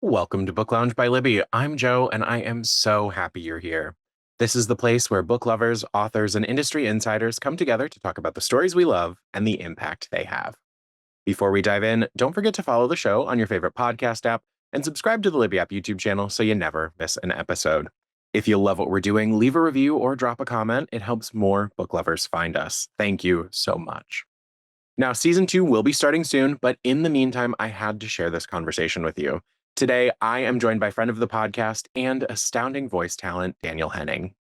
Welcome to Book Lounge by Libby. I'm Joe, and I am so happy you're here. This is the place where book lovers, authors, and industry insiders come together to talk about the stories we love and the impact they have. Before we dive in, don't forget to follow the show on your favorite podcast app and subscribe to the Libby app YouTube channel so you never miss an episode. If you love what we're doing, leave a review or drop a comment. It helps more book lovers find us. Thank you so much. Now, season 2 will be starting soon, but in the meantime, I had to share this conversation with you. Today, I am joined by friend of the podcast and astounding voice talent, Daniel Henning.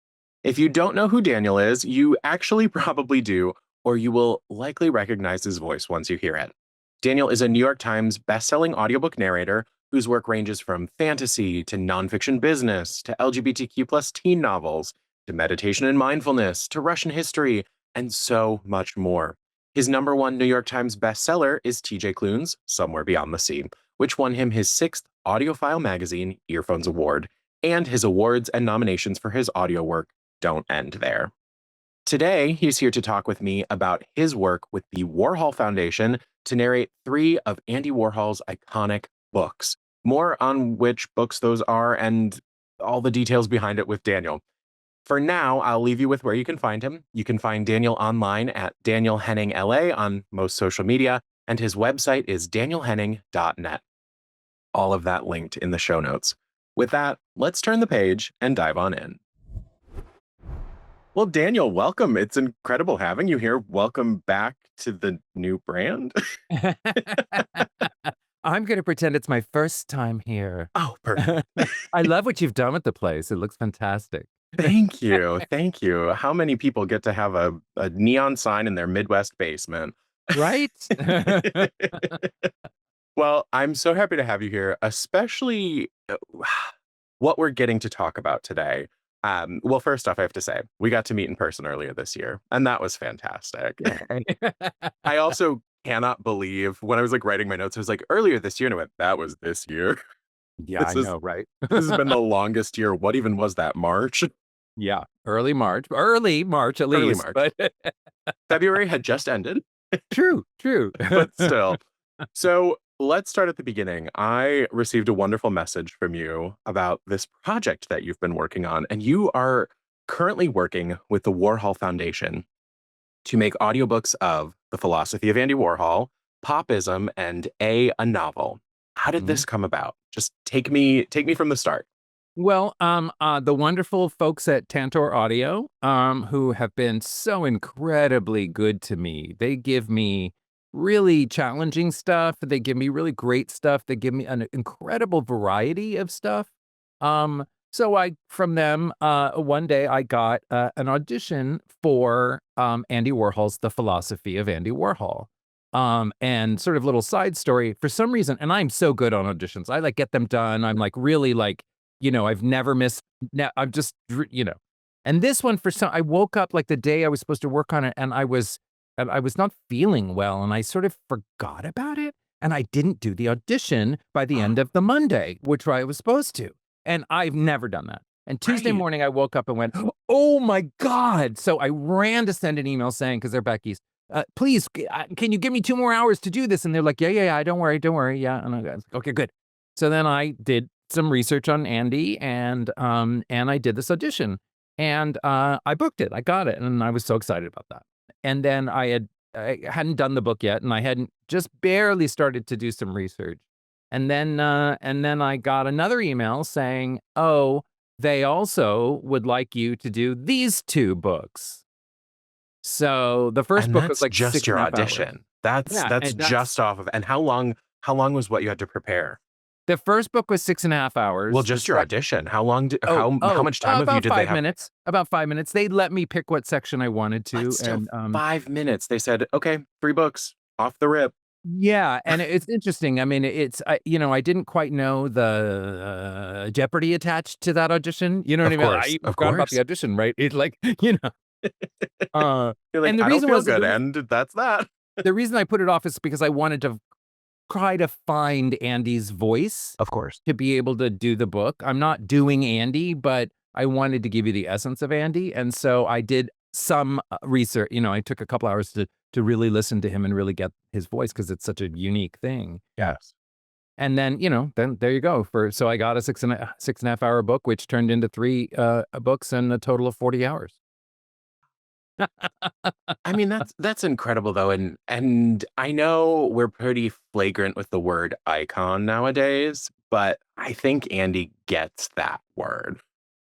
If you don't know who Daniel is, you actually probably do, or you will likely recognize his voice once you hear it. Daniel is a New York Times bestselling audiobook narrator whose work ranges from fantasy to nonfiction business to LGBTQ plus teen novels to meditation and mindfulness to Russian history and so much more. His #1 New York Times bestseller is TJ Klune's Somewhere Beyond the Sea, which won him his 6th Audiophile Magazine Earphones Award, and his awards and nominations for his audio work don't end there. Today, he's here to talk with me about his work with the Warhol Foundation to narrate 3 of Andy Warhol's iconic books. More on which books those are and all the details behind it with Daniel. For now, I'll leave you with where you can find him. You can find Daniel online at Daniel Henning LA on most social media, and his website is danielhenning.net. All of that linked in the show notes. With that, let's turn the page and dive on in. Well, Daniel, welcome. It's incredible having you here. Welcome back to the new brand. I'm going to pretend it's my first time here. Oh, perfect. I love what you've done with the place. It looks fantastic. Thank you. Thank you. How many people get to have a neon sign in their Midwest basement? Right? Well, I'm so happy to have you here, especially what we're getting to talk about today. Well, first off, I have to say, we got to meet in person earlier this year, and that was fantastic. I also cannot believe when I was like writing my notes, I was like, earlier this year, and I went, that was this year. Yeah, I This is know, right? this has been the longest year. What even was that? March? Yeah, early March at Early least. March. But February had just ended, true. but still. So let's start at the beginning. I received a wonderful message from you about this project that you've been working on, and you are currently working with the Warhol Foundation to make audiobooks of The Philosophy of Andy Warhol, Popism, and a novel. How did Mhm. this come about? Just take me from the start. Well, the wonderful folks at Tantor Audio, who have been so incredibly good to me. They give me really challenging stuff. They give me really great stuff. They give me an incredible variety of stuff. So from them, one day I got an audition for Andy Warhol's The Philosophy of Andy Warhol. And sort of little side story, for some reason, and I'm so good on auditions. I like get them done. I'm like really like, I've never missed. Now I'm just, and this one for some, I woke up like the day I was supposed to work on it, and I was not feeling well, and I sort of forgot about it, and I didn't do the audition by the end of the Monday, which I was supposed to, and I've never done that. And Tuesday Right. morning, I woke up and went, "Oh my god!" So I ran to send an email saying, because they're Becky's, please, can you give me 2 more hours to do this? And they're like, yeah, don't worry, yeah. And I was like, okay, good. So then I did some research on Andy, and I did this audition, and I booked it. I got it, and I was so excited about that. And then I hadn't done the book yet, and I hadn't just barely started to do some research. And then I got another email saying, "Oh, they also would like you to do these 2 books." So the first And book was that's like just six your and a half hours. audition. That's Yeah, that's and that's just off of, and how long was what you had to prepare? the first book was 6.5 Well, hours. The just your sec audition. How long did how much time of you about did they 5 have? minutes, about 5 minutes. They let me pick what section I wanted But to, still and, 5 minutes. They said, "Okay, 3 books off the rip." yeah, and it's interesting. I mean, I didn't quite know the, jeopardy attached to that audition, you know what I Of mean? I course, even of forgot about the course. audition, right? It like, uh, You're like, and the "I don't reason feel was good," and that's that. the reason I put it off is because I wanted to try to find Andy's voice Of course. to be able to do the book. I'm not doing Andy, but I wanted to give you the essence of Andy, and so I did some research. I took a couple hours to really listen to him and really get his voice because it's such a unique thing. Yes. And then, then there you go. So I got a 6.5 hour book, which turned into three books and a total of 40 hours. I mean, that's incredible though, and I know we're pretty flagrant with the word icon nowadays, but I think Andy gets that word.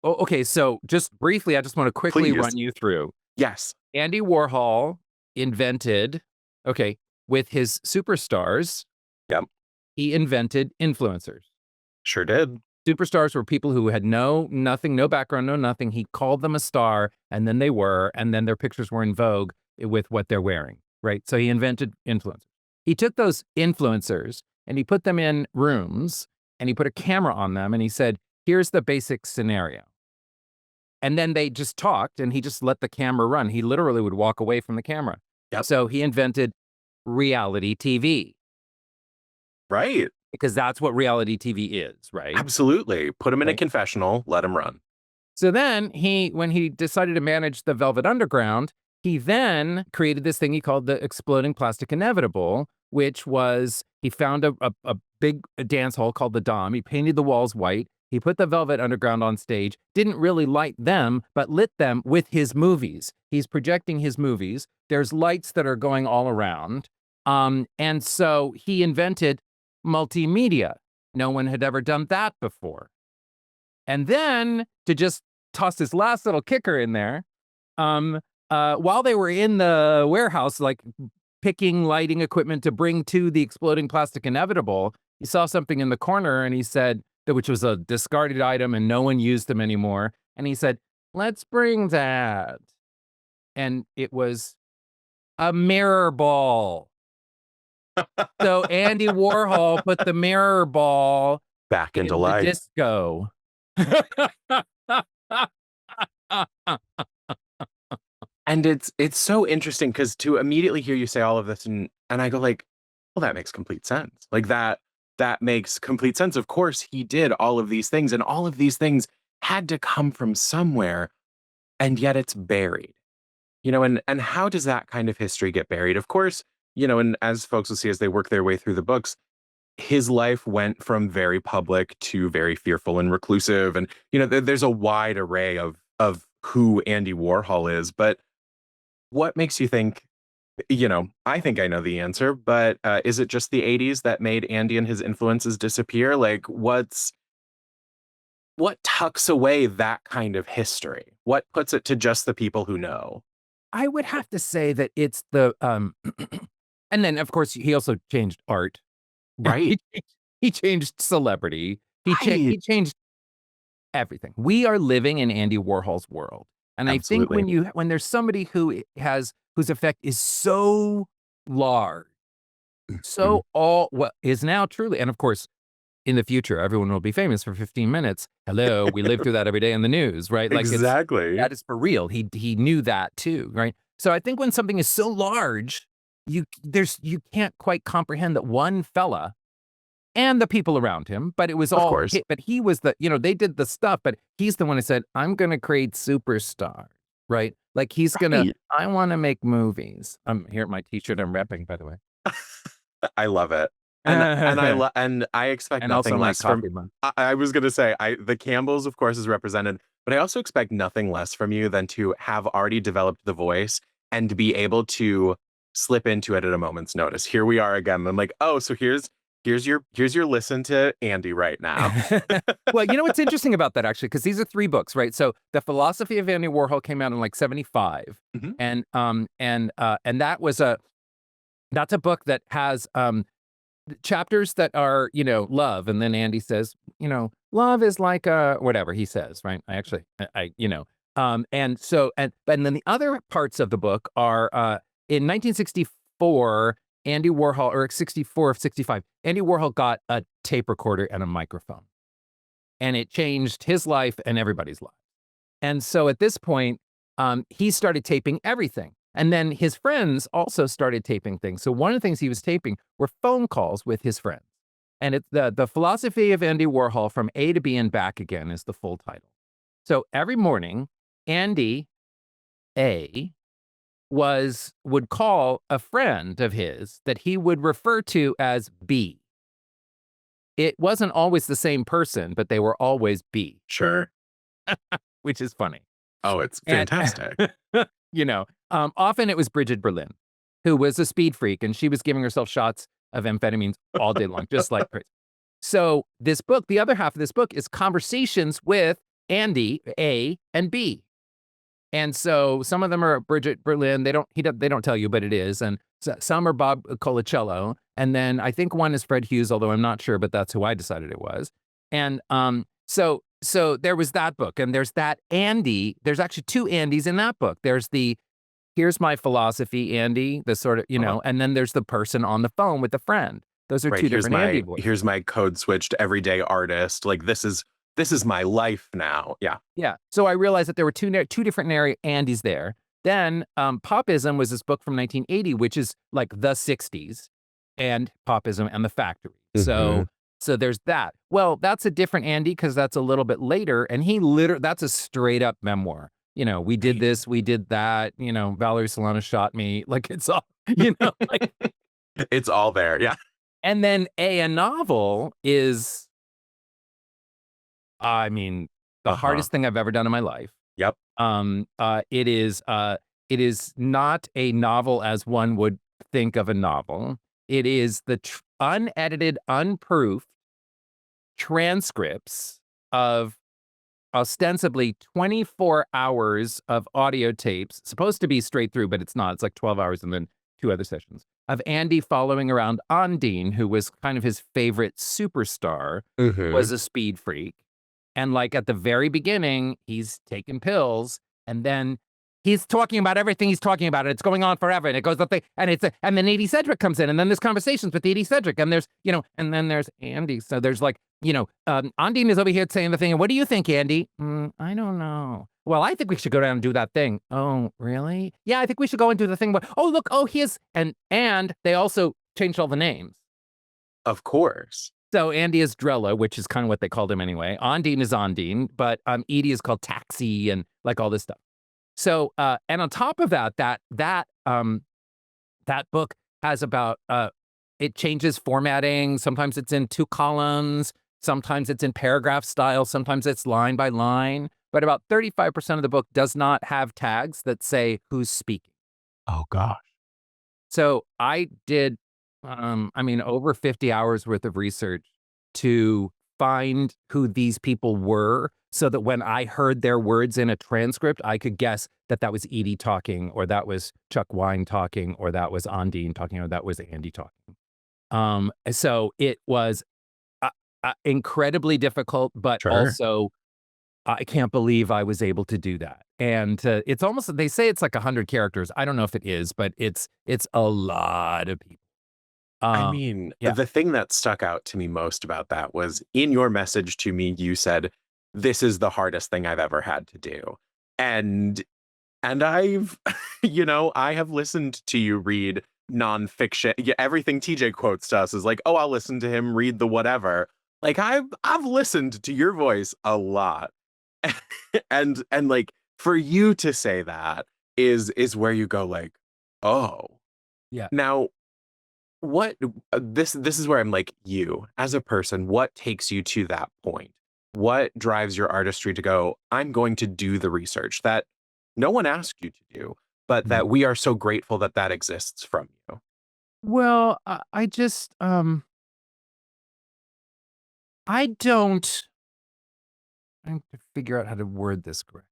Oh, okay. So just briefly, I just want to quickly Please. run you through. Yes. Andy Warhol invented, okay, with his superstars, Yep. he invented influencers. Sure did. Superstars were people who had nothing, no background, no nothing. He called them a star, and then they were, and then their pictures were in vogue with what they're wearing, right? So he invented influencers. He took those influencers and he put them in rooms and he put a camera on them and he said, here's the basic scenario. And then they just talked and he just let the camera run. He literally would walk away from the camera. Yep. So he invented reality TV Right. because that's what reality TV is, right? Absolutely. Put him in a Right. confessional, let him run. So then when he decided to manage the Velvet Underground, he then created this thing he called the Exploding Plastic Inevitable, which was he found a big dance hall called the Dom. He painted the walls white. He put the Velvet Underground on stage, didn't really light them, but lit them with his movies. He's projecting his movies. There's lights that are going all around. And so he invented multimedia. No one had ever done that before. And then to just toss this last little kicker in there, while they were in the warehouse, like picking lighting equipment to bring to the Exploding Plastic Inevitable, he saw something in the corner and he said, which was a discarded item and no one used them anymore. And he said, let's bring that. And it was a mirror ball. So Andy Warhol put the mirror ball Back into in the life. disco. And it's so interesting because to immediately hear you say all of this and I go like, well, that makes complete sense. Like that makes complete sense. Of course, he did all of these things, and all of these things had to come from somewhere, and yet it's buried. And how does that kind of history get buried? Of course, and as folks will see as they work their way through the books, his life went from very public to very fearful and reclusive. And, there's a wide array of who Andy Warhol is. But what makes you think, I think I know the answer, but is it just the 80s that made Andy and his influences disappear? Like, what tucks away that kind of history? What puts it to just the people who know? I would have to say that it's the and then of course he also changed art. Right. He changed celebrity. Right. He changed everything. We are living in Andy Warhol's world. And I think Absolutely. when there's somebody whose effect is so large, Mhm. so all what is now truly, and of course in the future, everyone will be famous for 15 minutes. Hello, we live through that every day in the news, right? Like Exactly. that is for real. He knew that too, right? So I think when something is so large, you can't quite comprehend that one fella and the people around him, but it was Of all course. hit. But he was they did the stuff, but he's the one who said, I'm gonna create superstars, right? Like Right. I want to make movies. I'm here at my t-shirt, I'm repping, by the way. I love it. And And I expect also nothing my less from coffee mug. I was gonna say, the Campbells, of course, is represented, but I also expect nothing less from you than to have already developed the voice and be able to slip into it at a moment's notice. Here we are again. I'm like, oh, so here's your listen to Andy right now. Well, what's interesting about that actually, because these are three books, right? So the Philosophy of Andy Warhol came out in like 75. Mhm. And that's a book that has chapters that are, love. And then Andy says, love is like whatever he says, right? I actually, and then the other parts of the book are in 1964, Andy Warhol, or 64 of 65, Andy Warhol got a tape recorder and a microphone, and it changed his life and everybody's life. And so at this point, he started taping everything. And then his friends also started taping things. So one of the things he was taping were phone calls with his friends. And it's the Philosophy of Andy Warhol from A to B and Back Again is the full title. So every morning, Andy A would call a friend of his that he would refer to as B. it wasn't always the same person, but they were always B, Sure. which is funny. Oh, it's And, fantastic. often it was Bridget Berlin, who was a speed freak, and she was giving herself shots of amphetamines all day long, just like crazy. So this book, the other half of this book is conversations with Andy, A and B. And so some of them are Bridget Berlin. They don't tell you, but it is. And some are Bob Colacello. And then I think one is Fred Hughes, although I'm not sure, but that's who I decided it was. And so there was that book, and there's that Andy. There's actually two Andys in that book. There's the here's my philosophy, Andy, the sort of, Uh-huh. and then there's the person on the phone with the friend. Those are Right. two different Andy voices. Here's my code switched everyday artist. Like this is my life now. Yeah. Yeah. So I realized that there were two different Andys there. Then Popism was this book from 1980, which is like the 60s, and Popism and the Factory. Mhm. So there's that. Well, that's a different Andy because that's a little bit later, and that's a straight up memoir. We did Right. this, we did that. Valerie Solana shot me. Like it's all, like. It's all there. Yeah. And then a novel is, I mean, the Uh-huh. hardest thing I've ever done in my life. Yep. It is not a novel as one would think of a novel. It is the unedited, unproofed transcripts of ostensibly 24 hours of audio tapes, supposed to be straight through, but it's not. It's like 12 hours and then two other sessions of Andy following around Ondine, who was kind of his favorite superstar, Mhm. was a speed freak. And like at the very beginning, he's taking pills, and then he's talking about everything he's talking about, and it's going on forever, and it goes up the, and then Edie Sedgwick comes in, and then there's conversations with Edie Sedgwick, and there's, and then there's Andy. So there's like, Ondine is over here saying the thing, and what do you think, Andy? I don't know. Well, I think we should go down and do that thing. Oh, really? Yeah, I think we should go and do the thing. But oh, look, here's and they also changed all the names. Of course. So Andy is Drella, which is kind of what they called him anyway. Ondine is Ondine, but Edie is called Taxi and like all this stuff. So and on top of that, that book has about it changes formatting. Sometimes it's in 2 columns, sometimes it's in paragraph style, sometimes it's line by line. But about 35% of the book does not have tags that say who's speaking. Oh gosh. So I did, over 50 hours worth of research to find who these people were so that when I heard their words in a transcript, I could guess that that was Edie talking, or that was Chuck Wine talking, or that was Ondine talking, or that was Andy talking. So it was incredibly difficult, but Sure. also I can't believe I was able to do that. And it's almost, they say it's like 100 characters. I don't know if it is, but it's a lot of people. I Um, mean, yeah. the thing that stuck out to me most about that was in your message to me, you said, "This is the hardest thing I've ever had to do." And I've I have listened to you read nonfiction. Yeah, everything TJ quotes to us is like, "Oh, I'll listen to him read the whatever." Like I've listened to your voice a lot. And like for you to say that is where you go like, "Oh." Yeah. Now, what this is where I'm like, you as a person, what takes you to that point? What drives your artistry to go, I'm going to do the research that no one asked you to do, but Mhm. that we are so grateful that that exists from you? Well, I just, I don't, I have to figure out how to word this correct.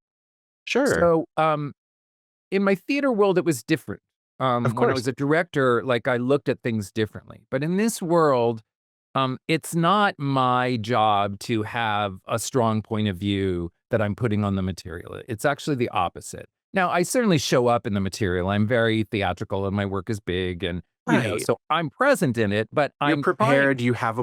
Sure. So, in my theater world, it was different. Of When I course. was a director, like I looked at things differently. But in this world, it's not my job to have a strong point of view that I'm putting on the material. It's actually the opposite. Now, I certainly show up in the material. I'm very theatrical and my work is big and, Right. so I'm present in it, but You're I'm trying. prepared, you have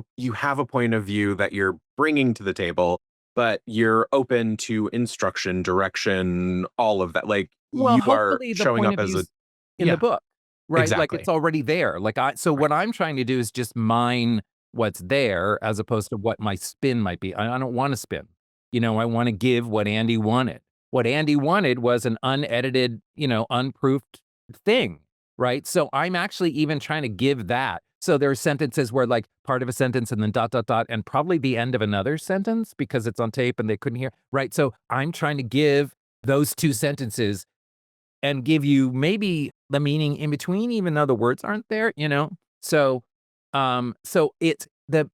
a point of view that you're bringing to the table, but you're open to instruction, direction, all of that. Like Well, you are hopefully the showing point up of as a view's in the yeah, book, right? Like it's exactly. already there. So Right. what I'm trying to do is just mine what's there as opposed to what my spin might be. I don't want to spin. I want to give what Andy wanted. What Andy wanted was an unedited, unproofed thing, right? So I'm actually even trying to give that. So there are sentences where like part of a sentence and then dot, dot, dot, and probably the end of another sentence because it's on tape and they couldn't hear. Right. So I'm trying to give those two sentences and give you maybe the meaning in between, even though the words aren't there, you know? So, so it's the,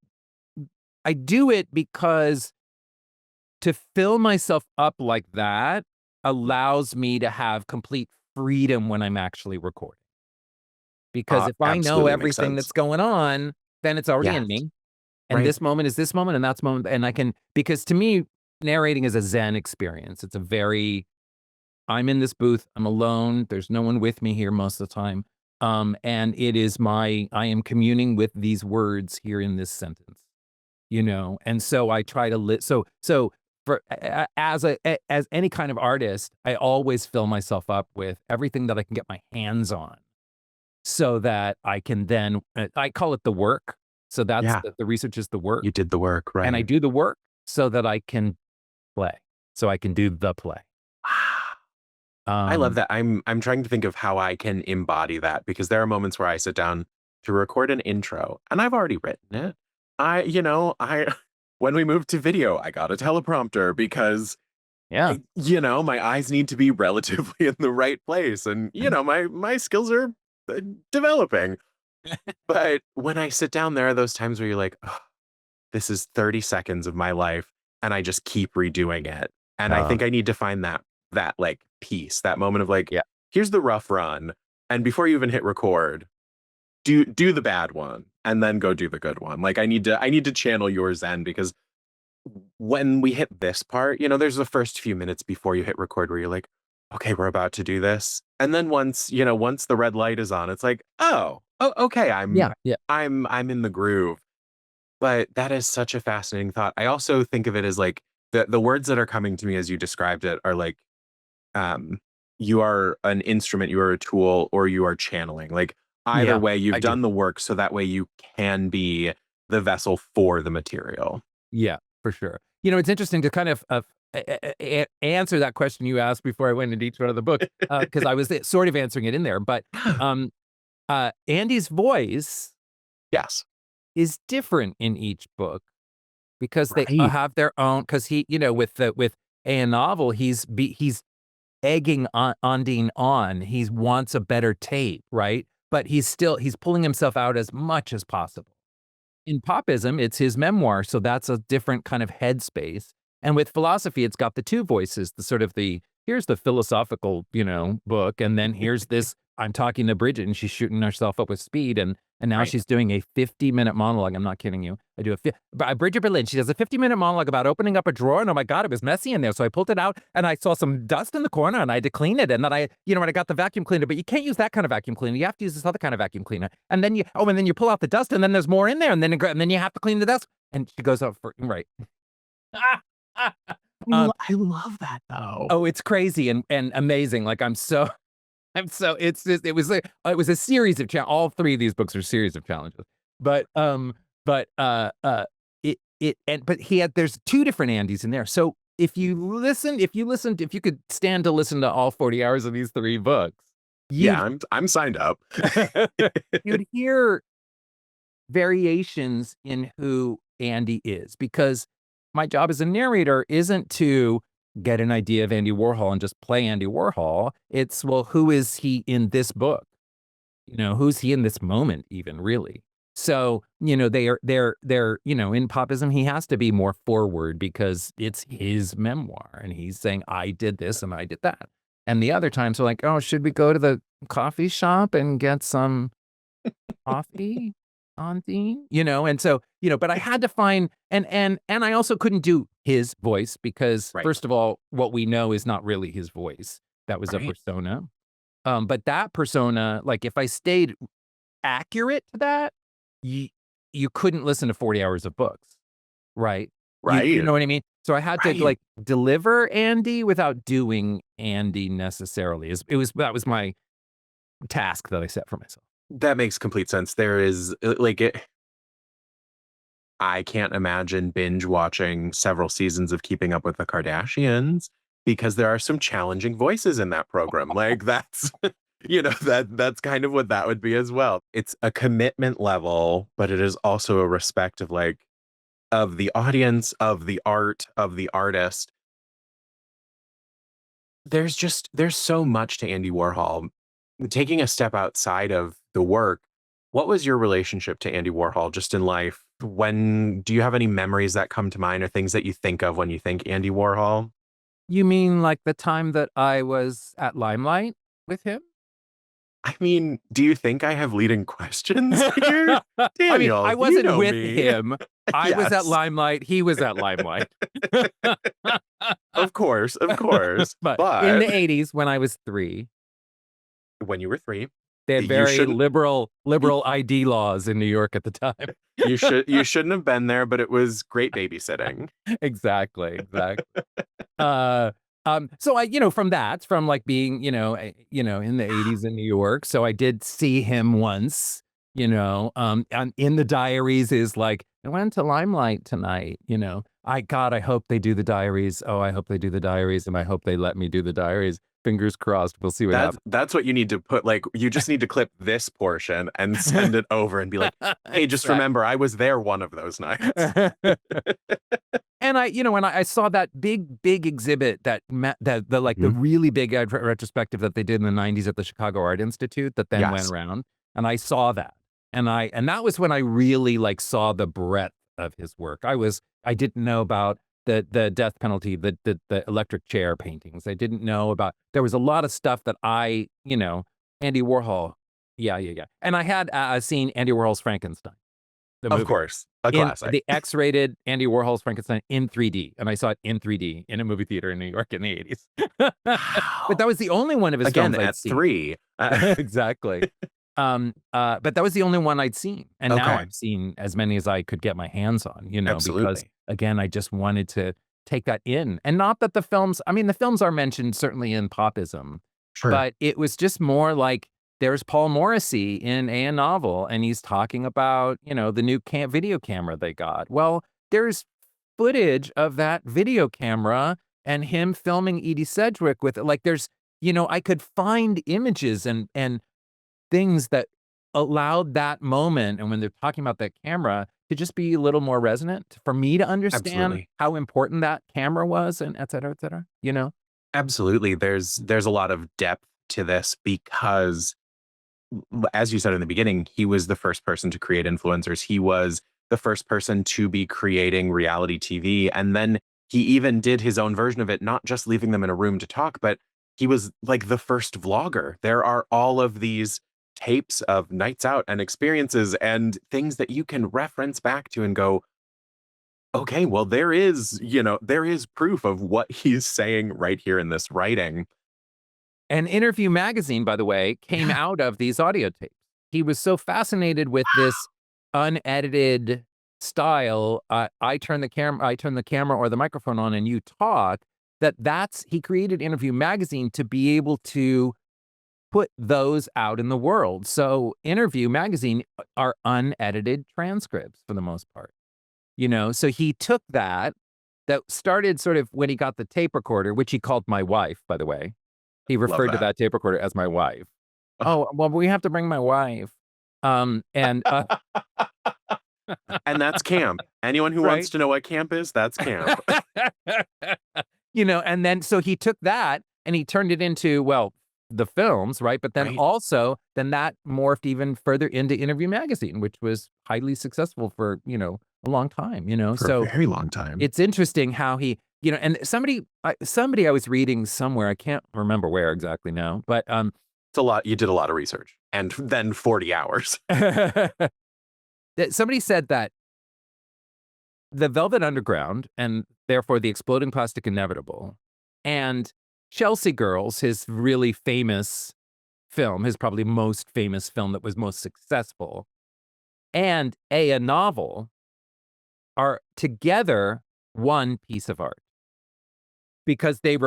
I do it because to fill myself up like that allows me to have complete freedom when I'm actually recording. Because if I know Absolutely makes everything sense. that's going on, then it's already Yes. in me. And Right. this moment is this moment, and that's moment, and I can because to me, narrating is a Zen experience. It's a very I'm in this booth, I'm alone, there's no one with me here most of the time. And it is I am communing with these words here in this sentence, you know? And so I try to so for as any kind of artist, I always fill myself up with everything that I can get my hands on so that I can then I call it the work. So that's Yeah. the research is the work, You did the work, and I right? do the work so that I can play, so I can do the play. I love Um, that. I'm trying to think of how I can embody that because there are moments where I sit down to record an intro and I've already written it. I when we moved to video, I got a teleprompter because yeah, my eyes need to be relatively in the right place and my skills are uh, developing. But when I sit down there are those times where you're like, "Ugh, this is 30 seconds of my life and I just keep redoing it." And I uh, think I need to find that like piece, that moment of like, yeah, here's the rough run. And before you even hit record, do the bad one and then go do the good one. Like I need to channel your Zen because when we hit this part, there's the first few minutes before you hit record where you're like, okay, we're about to do this. And then once the red light is on, it's like, oh, okay, I'm yeah, yeah, I'm I'm in the groove. But that is such a fascinating thought. I also think of it as like the words that are coming to me as you described it are like um you are an instrument, you are a tool, or you are channeling. Like either yeah, way, I you've do. done the work so that way you can be the vessel for the material. Yeah, for sure. You know, it's interesting to kind of answer that question you asked before I went into each one of the books, because I was sort of answering it in there, but, um, Andy's voice Yes. is different in each book because they, Right. have their own. Because he with a novel, he's egging on Ondine on. He wants a better tape, right? But he's pulling himself out as much as possible. In Popism, it's his memoir, so that's a different kind of headspace. And with philosophy, it's got the two voices, the sort of here's the philosophical, book, and then here's this I'm talking to Bridget and she's shooting herself up with speed and now Right. she's doing a 50-minute monologue. I'm not kidding you. I do Bridget Berlin, she does a 50-minute monologue about opening up a drawer and oh my God, it was messy in there. So I pulled it out and I saw some dust in the corner and I had to clean it. And then when I got the vacuum cleaner, but you can't use that kind of vacuum cleaner. You have to use this other kind of vacuum cleaner. And then you pull out the dust and then there's more in there and then you have to clean the dust. And she goes up for right. um, I love that though. oh, it's crazy and amazing. Like I'm so it's just it was a series of all three of these books are a series of challenges. But but but he had there's two different Andys in there. So if you could stand to listen to all 40 hours of these three books, Yeah, you'd I'm signed up. you'd hear variations in who Andy is because my job as a narrator isn't to get an idea of Andy Warhol and just play Andy Warhol. It's, well, who is he in this book? Who's he in this moment even really? So, they're, in Popism, he has to be more forward because it's his memoir and he's saying, I did this and I did that. And the other times are like, oh, should we go to the coffee shop and get some coffee, auntie? And so, but I had to find and I also couldn't do his voice because Right. first of all, what we know is not really his voice. That was a Right. persona. But that persona, like if I stayed accurate to that, you you couldn't listen to 40 hours of books, right? You Right. know what I mean? So I had to Right. like deliver Andy without doing Andy necessarily. That was my task that I set for myself. That makes complete sense. There is like I can't imagine binge watching several seasons of Keeping Up with the Kardashians because there are some challenging voices in that program. Like that's That's kind of what that would be as well. It's a commitment level, but it is also a respect of like of the audience, of the art, of the artist. There's so much to Andy Warhol. Taking a step outside of the work, what was your relationship to Andy Warhol just in life? When do you have any memories that come to mind or things that you think of when you think Andy Warhol? You mean like the time that I was at Limelight with him? I mean, do you think I have leading questions here? I mean, Daniel, I you wasn't know with me. him. I was at Yes, Limelight, he was at Limelight. of course, of course. But in But the '80s, when I was 3, when you were 3, they had you very shouldn't liberal ID laws in New York at the time. you shouldn't have been there, but it was great babysitting. Exactly, exactly. Uh, so from that, from like being, in the '80s in New York, so I did see him once, and in the diaries is like, "I went to Limelight tonight," I hope they do the diaries. Oh, I hope they do the diaries, and I hope they let me do the diaries. Fingers crossed, we'll see what happens. That's what you need to put, like, you just need to clip this portion and send it over and be like, "Hey, just Exactly. remember I was there one of those nights." And I saw that big exhibit that the Mhm. really big retrospective that they did in the '90s at the Chicago Art Institute that then went Yes, around, and I saw that. And that was when I really, like, saw the breadth of his work. I didn't know about the death penalty, the electric chair paintings. I didn't know about there was a lot of stuff that Andy Warhol. Yeah, yeah, yeah. And I had, seen Andy Warhol's Frankenstein, the of movie. course, a In classic. the X-rated Andy Warhol's Frankenstein in 3D, and I saw it in 3D in a movie theater in New York in the '80s. But that Wow. was the only one of his Again, films I'd at seen. 3. Exactly. But that was the only one I'd seen, and now Okay, I've seen as many as I could get my hands on, because, absolutely. again, I just wanted to take that in, and not that the films are mentioned certainly in Popism, Sure. but it was just more like there's Paul Morrissey in A Novel, and he's talking about, the new video camera they got. Well, there's footage of that video camera and him filming Edie Sedgwick with it. Like, I could find images and things that allowed that moment, and when they're talking about that camera, to just be a little more resonant for me to understand Absolutely. how important that camera was and et cetera, you know? Absolutely. There's a lot of depth to this because as you said in the beginning, he was the first person to create influencers. He was the first person to be creating reality TV. And then he even did his own version of it, not just leaving them in a room to talk, but he was like the first vlogger. There are all of these tapes of nights out and experiences and things that you can reference back to and go, okay, well, there is proof of what he's saying right here in this writing. And Interview Magazine, by the way, came Yeah. out of these audio tapes. He was so fascinated with this unedited style, I turn the camera or the microphone on and you talk, he created Interview Magazine to be able to put those out in the world. So Interview Magazine are unedited transcripts for the most part, So he took that started sort of when he got the tape recorder, which he called my wife, by the way. He Love referred to that. that tape recorder as my wife. "Oh, well, we have to bring my wife." And, And that's camp. Anyone who wants right? to know what camp is, that's camp. And then so he took that and he turned it into, well, the films, right? But then Right? also, then that morphed even further into Interview Magazine, which was highly successful for, a long time. For a So very long time. it's interesting how and somebody I was reading somewhere, I can't remember where exactly now, but, It's a lot. You did a lot of research and then 40 hours. that somebody said that the Velvet Underground, and therefore the Exploding Plastic Inevitable, and Chelsea Girls, his really famous film, his probably most famous film that was most successful, and a novel are together one piece of art because they're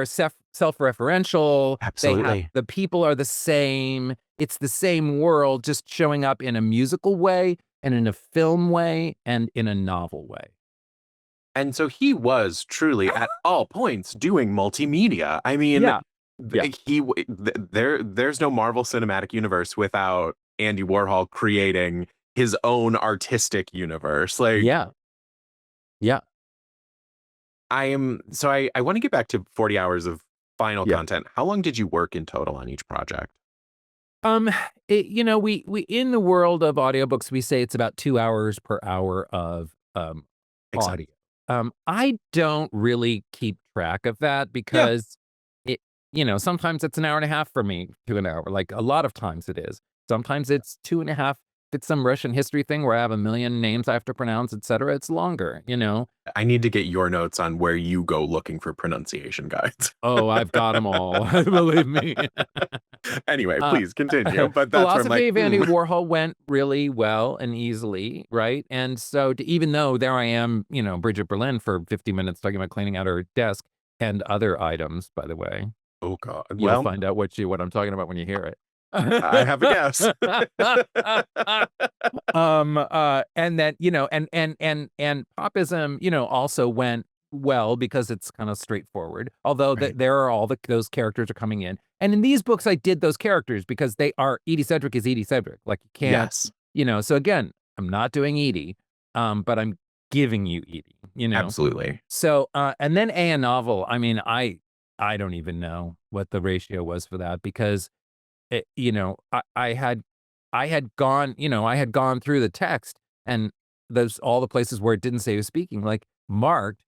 self-referential, Absolutely. the people are the same, it's the same world just showing up in a musical way and in a film way and in a novel way. And so he was truly at all points doing multimedia. I mean, Yeah. Yeah. There's no Marvel Cinematic Universe without Andy Warhol creating his own artistic universe. Like, Yeah. Yeah. I want to get back to 40 hours of final Yeah. content. How long did you work in total on each project? Um, we in the world of audiobooks, we say it's about 2 hours per hour of, Makes sense. audio. I don't really keep track of that Yeah, because it sometimes it's an hour and a half for me to an hour, like, a lot of times it is. Sometimes it's 2.5. If it's some Russian history thing where I have a million names I have to pronounce, etcetera, it's longer, you know? I need to get your notes on where you go looking for pronunciation guides. Oh, I've got them all, believe me. Anyway, Uh, please continue. But that's where I'm like, Philosophy of Andy Warhol went really well and easily, right? And so to even though there I am, Bridget Berlin for 50 minutes talking about cleaning out her desk and other items, by the way. oh God. You'll Well, find out what I'm talking about when you hear it. I have a guess. And then, and Popism, also went well because it's kind of straightforward. Although Right. there are all those characters are coming in. And in these books, I did those characters because they are Edie Sedgwick is Edie Sedgwick. Like you can't, Yes, so again, I'm not doing Edie, but I'm giving you Edie. absolutely. So and then a novel, I mean, I don't even know what the ratio was for that because I had gone through the text and those all the places where it didn't say who's speaking, like, marked,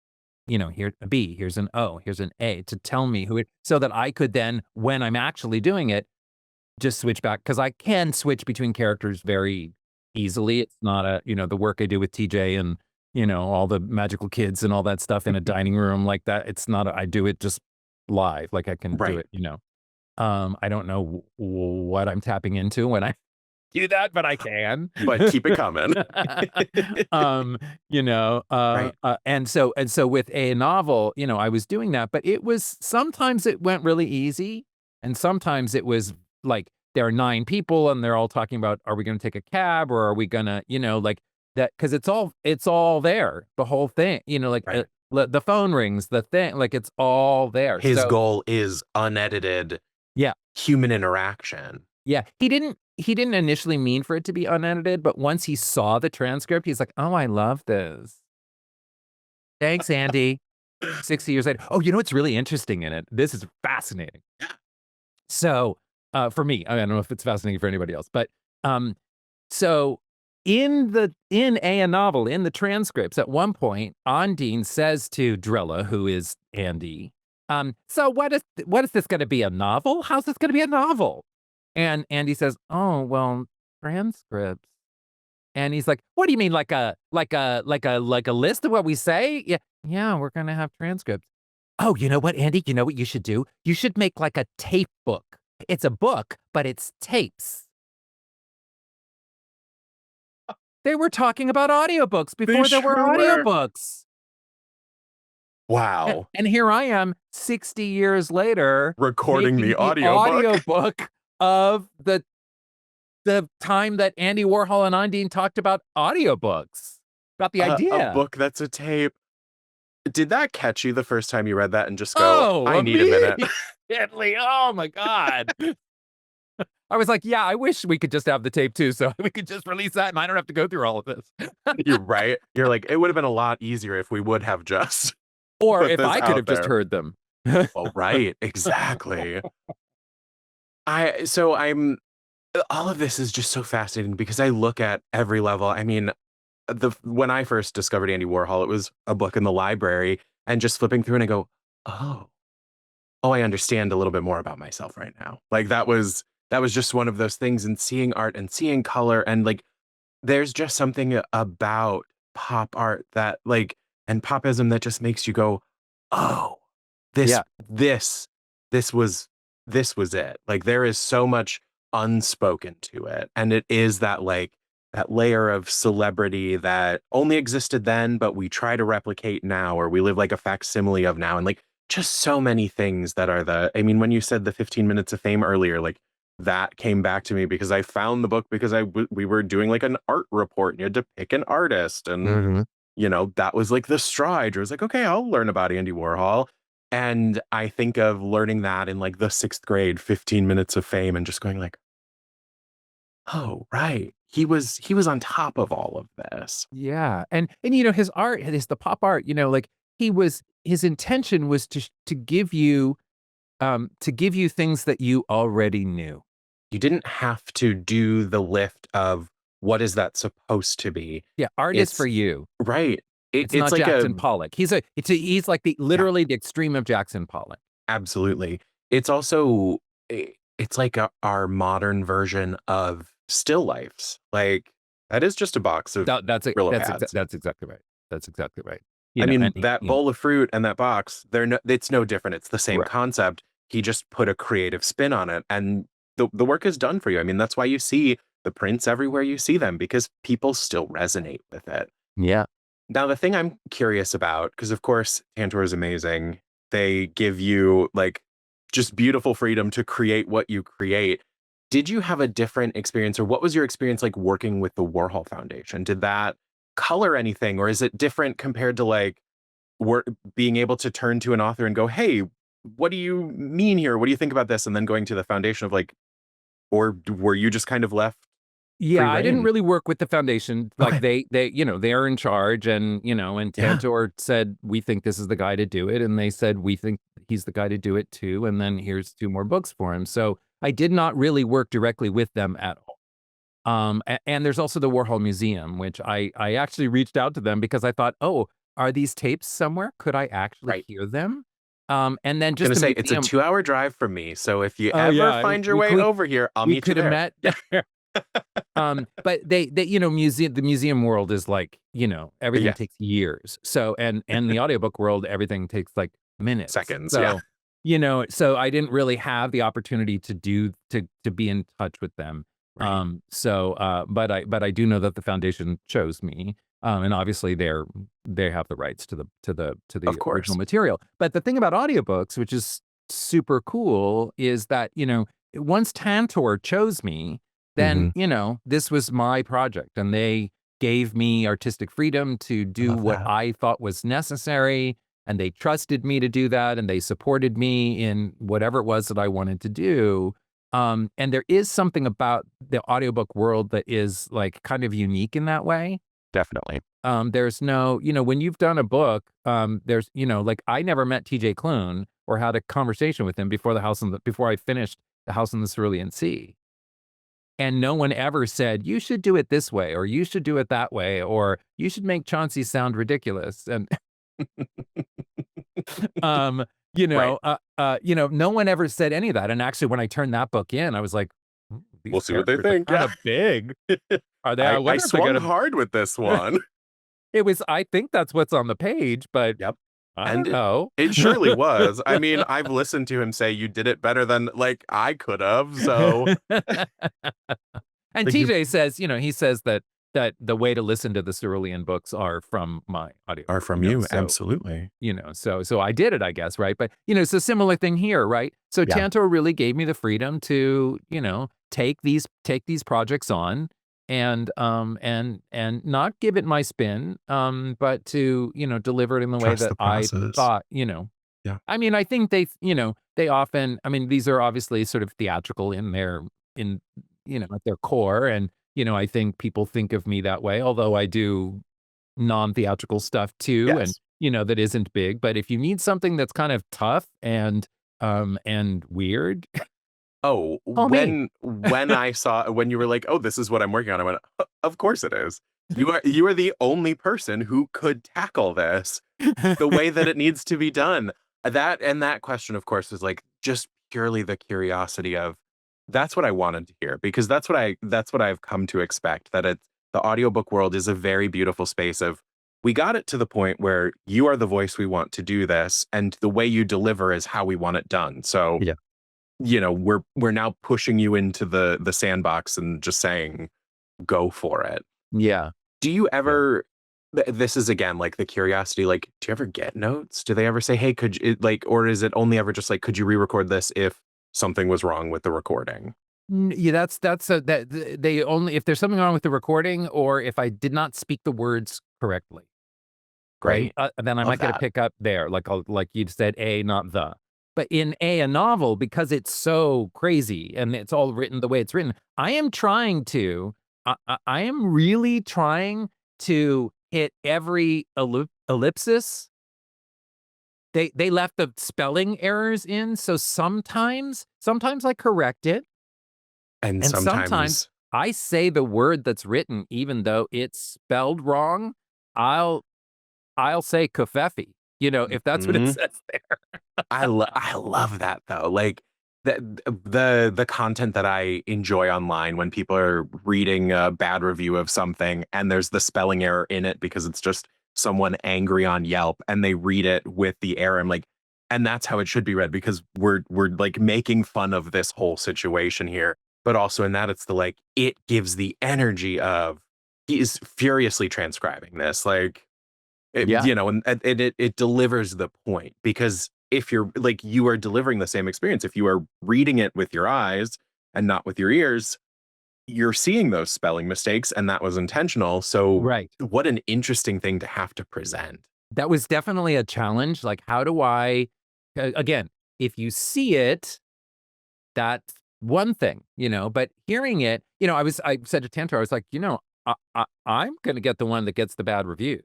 here a B, here's an O, here's an A to tell me who it so that I could then, when I'm actually doing it, just switch back because I can switch between characters very easily. It's not the work I do with TJ and, all the magical kids and all that stuff in a dining room like that. It's not I do it just live, like I can do Right. it. I don't know what I'm tapping into when I do that, but I can. But keep it coming. Um, Right. and so with a novel, I was doing that, but it was sometimes it went really easy, and sometimes it was like there are 9 people and they're all talking about, are we gonna take a cab or are we gonna, like that because it's all there, the whole thing, like Right. the phone rings, the thing, like it's all there. His So goal is unedited yeah. human interaction. Yeah, he didn't initially mean for it to be unedited, but once he saw the transcript, he's like, "Oh, I love this. Thanks, Andy." 60 years later. Oh, you know what's really interesting in it? This is fascinating. So, for me, I don't know if it's fascinating for anybody else, but, so in A Novel, in the transcripts, at one point, Ondine says to Drilla, who is Andy, "So what is this gonna be, a novel? How's this gonna be a novel?" And Andy says, "Oh, well, transcripts." And he's like, "What do you mean, like a list of what we say?" "Yeah, yeah, we're gonna have transcripts." "Oh, you know what, Andy? You know what you should do? You should make like a tape book. It's a book, but it's tapes." They were talking about audiobooks They before there were sure were. audiobooks. A Wow. and here I am 60 years later Recording the making the audiobook. audiobook of the time that Andy Warhol and Ondine talked about audiobooks, about the A idea. book that's a tape. Did that catch you the first time you read that and just go, Oh, "I need a minute." immediately. Oh my god. I was like, "Yeah, I wish we could just have the tape too, so we could just release that and I don't have to go through all of this." You're right. You're like, "It would have been a lot easier if we would have just Or put if this I could out have just there." heard them. Oh, right. Exactly. I'm all of this is just so fascinating because I look at every level. I mean, when I first discovered Andy Warhol, it was a book in the library and just flipping through and I go, "Oh, oh, I understand a little bit more about myself right now." Like that was just one of those things and seeing art and seeing color and like there's just something about pop art that like and popism that just makes you go, "Oh, this Yeah, this this was this was it." Like there is so much unspoken to it. And it is that like that layer of celebrity that only existed then, but we try to replicate now, or we live like a facsimile of now. And like just so many things that are I mean, when you said the 15 minutes of fame earlier, like that came back to me because I found the book because we were doing like an art report and you had to pick an artist and mhm. that was like the straw I drew. I was like, okay, I'll learn about Andy Warhol. And I think of learning that in like the 6th grade, 15 minutes of fame and just going like, "Oh, right. He was on top of all of this." Yeah, and, his art, the pop art, like, his intention was to give you things that you already knew. You didn't have to do the lift of what is that supposed to be? Yeah, art is for It's you. right. It's It's not like a Jackson Pollock. He's like yeah, literally the extreme of Jackson Pollock. absolutely. It's also it's like our modern version of still lifes. Like, that is just a box of Brillo pads. That's exactly right. That's exactly right. I And mean, he that bowl of fruit and that box, it's no different. It's the same right. concept. He just put a creative spin on it, and the work is done for you. I mean, that's why you see the prints everywhere you see them, because people still resonate with it. Yeah. Now, the thing I'm curious about, because of course Tantor is amazing. They give you like just beautiful freedom to create what you create. Did you have a different experience, or what was your experience like working with the Warhol Foundation? Did that color anything, or is it different compared to like wor being able to turn to an author and go, "Hey, what do you mean here? What do you think about this?" And then going to the foundation of like, or were you just kind of left free Yeah, I didn't rein? really work with the foundation. Like Okay. they're in charge and Yeah. Tantor said, "We think this is the guy to do it." And they said, "We think he's the guy to do it too." And then here's 2 more books for him. So I did not really work directly with them at all. And there's also the Warhol Museum, which I actually reached out to them because I thought, "Oh, are these tapes somewhere? Could I actually Right. hear them?" And then just Gonna the say it's a museum. 2-hour drive from me, so if you Oh, ever yeah, find your way over here, I'll we meet you could have there. met Yeah. there. But the museum world is like, everything Yes. takes years. So and the audiobook world, everything takes like minutes. Seconds, yeah. So I didn't really have the opportunity to be in touch with them. Right. But I do know that the foundation chose me. And obviously they have the rights to Of the original course. material. But the thing about audiobooks, which is super cool, is that, once Tantor chose me, then, Mhm. this was my project, and they gave me artistic freedom to I do love what that. I thought was necessary, and they trusted me to do that, and they supported me in whatever it was that I wanted to do. And there is something about the audiobook world that is, like, kind of unique in that way. Definitely. There's no when you've done a book, there's like, I never met TJ Klune or had a conversation with him before I finished The House in the Cerulean Sea. And no one ever said, "You should do it this way," or "You should do it that way," or "You should make Chauncey sound ridiculous." And, um, Right. no one ever said any of that. And actually, when I turned that book in, I was like, "Ooh, We'll these see what they characters are think, yeah. kinda big. Are they? I I wonder if they're swung gonna." hard with this one. I think that's what's on the page, but Yep. I And don't know. it surely was. I mean, I've listened to him say, "You did it better than, like, I could have," so, And like, you TJ says, he says that the way to listen to the Cerulean books are from my are audiobook, from you, so absolutely. so I did it, I guess, right? But, it's a similar thing here, right? So Yeah. Tantor really gave me the freedom to, take these projects on and not give it my spin, but to, deliver it in the way Trust that the I process. thought. Yeah. I mean, I think they often, I mean, these are obviously sort of theatrical in, at their core. And, I think people think of me that way, although I do non-theatrical stuff too. And, Yes. that isn't big. But if you need something that's kind of tough and weird, Oh, call me. when you were like, "Oh, this is what I'm working on," I went, Of course it is. You are the only person who could tackle this the way that it needs to be done." That question, of course, was, like, just purely the curiosity of, that's what I wanted to hear, because that's what I've come to expect, that the audiobook world is a very beautiful space of, we got it to the point where you are the voice we want to do this, and the way you deliver is how we want it done. So, Yeah. we're now pushing you into the sandbox and just saying, "Go for it." Yeah. Do you Yeah. ever this is again, like, the curiosity, like, do you ever get notes? Do they ever say, "Hey, could you," like, or is it only ever just like, "Could you re-record this if something was wrong with the recording?" Yeah, they only if there's something wrong with the recording or if I did not speak the words correctly. Great. right? Then I Love might get a that. pickup there, like you'd said, a, not the. But in a novel, because it's so crazy and it's all written the way it's written, I am trying to, I am really trying to hit every ellipsis. They left the spelling errors in, so sometimes I correct it, And and sometimes sometimes I say the word that's written even though it's spelled wrong. I'll I'll say "kofefi," if that's what it mhm. says there. I love that though. Like the content that I enjoy online when people are reading a bad review of something and there's the spelling error in it because it's just someone angry on Yelp and they read it with the error. I'm like, and that's how it should be read because we're like making fun of this whole situation here. But also in that it's the like it gives the energy of he is furiously transcribing this. Like Yeah, and it delivers the point because if you're like you are delivering the same experience, if you are reading it with your eyes and not with your ears, you're seeing those spelling mistakes, and that was intentional. So, right. what an interesting thing to have to present. That was definitely a challenge, like, how do I again, if you see it, that's one thing, but hearing it, I said to Tantor, I was like, I'm gonna get the one that gets the bad reviews,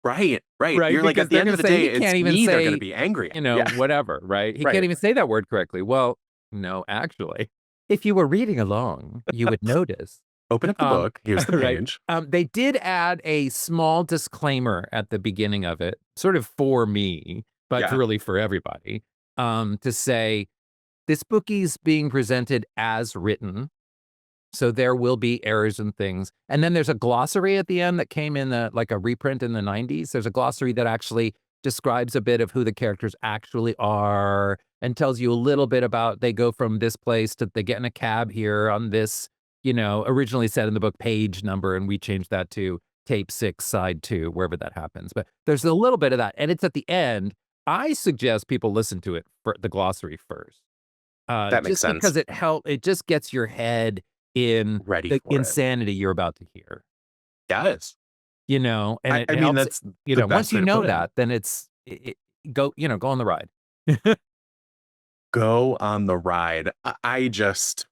Right, right. right? You're like, Because at the they're end of gonna the say, day, "He it's can't even me they're going to say, be angry at. Yeah, whatever," right? He can't right. even say that word correctly. Well, no, actually, if you were reading along, you would notice, Open up the um, book. Here's the right? page. They did add a small disclaimer at the beginning of it, sort of for me, but Yeah. really for everybody, to say, "This bookie's being presented as written, so there will be errors and things." And then there's a glossary at the end that came in like a reprint in the '90s. There's a glossary that actually describes a bit of who the characters actually are and tells you a little bit about they go from this place to they get in a cab here on this, originally said in the book page number, and we changed that to tape 6, side 2, wherever that happens. But there's a little bit of that, and it's at the end. I suggest people listen to it for the glossary first. That makes Just sense. because it just gets your head in Ready the for it. insanity you're about to hear, Yes. and it I mean, helps, that's the best once way you to know put it. that, then go on the ride. Go on the ride. I just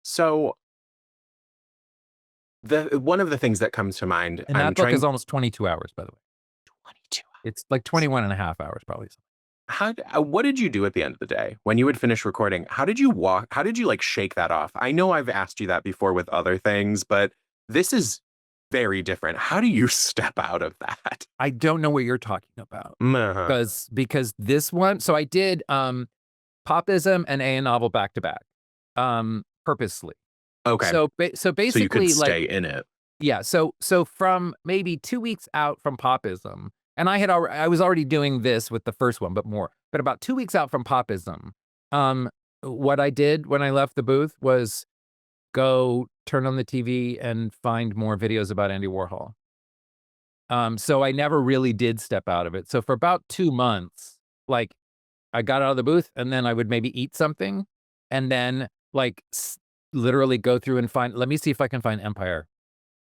so the one of the things that comes to mind, And I'm that book is trying almost 22 hours, by the way. 22 It's like hours. 21 and a half hours, probably. What did you do at the end of the day when you would finish recording? How did you walk? How did you like shake that off? I know I've asked you that before with other things, but this is very different. How do you step out of that? I don't know what you're talking about, Uh-huh. because this one, so I did, Popism and A novel back to back, purposely. Okay. So So you could basically, like, stay in it. yeah, so from maybe 2 weeks out from Popism, and I was already doing this with the first one, but more. But about 2 weeks out from Popism, um, what I did when I left the booth was go turn on the TV and find more videos about Andy Warhol. So I never really did step out of it. So for about 2 months, like, I got out of the booth, and then I would maybe eat something, and then, like, literally go through and find, "Let me see if I can find Empire.